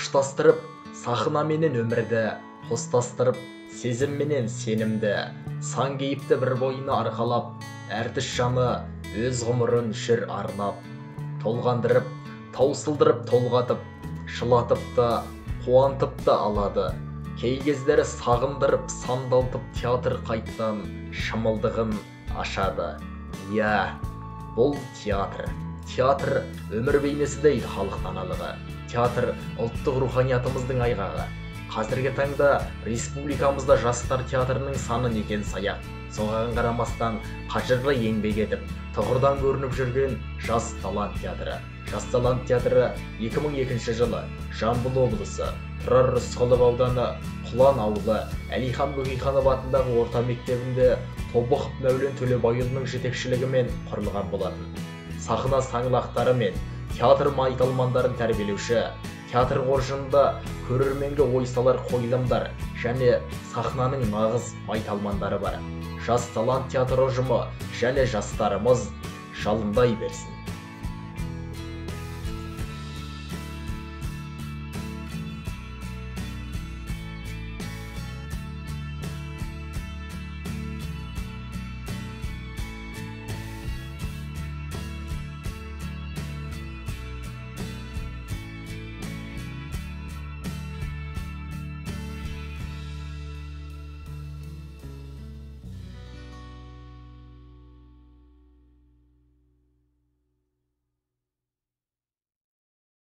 ұштастырып сахна менен өмірді, қостастырып сезім менен сенімді, сан кейіпті бір бойына арқалап, әртіс жаны өз ғұмырын жүр арнап, толғандырып, таусылдырып толғатып, шылатып та, қуантып та алады. Кей кездері сағындырып, сандалтып театр қайттан шымылдығын ашады. Иә, бұл театр. Театр өмір бейнесі дейді халық даналығы. Театр ұлттық руханиятымыздың айғағы. Қазіргі таңда республикамызда жастар театрының саны некен саяқ. Соған қарамастан қажырлы еңбек етіп, тұғырдан көрініп жүрген Жас талант театры. Жас талант театры 2002 жылы Жамбыл облысы, Тұрар Рысқұлов ауданы, Құлан ауылы, Әлихан Бөкейханов атындағы орта мектебінде Тобықов Мәулен Төлебайұлының жетекшілігімен құрылған болатын. Сахна саңлақтары мен театр майталмандарын тәрбиелеуші, театр қоржынында көрерменге ой салар қойылымдар және сахнаның нағыз майталмандары бар. Жас талант театр ұжымы және жастарымыз жалындай берсін.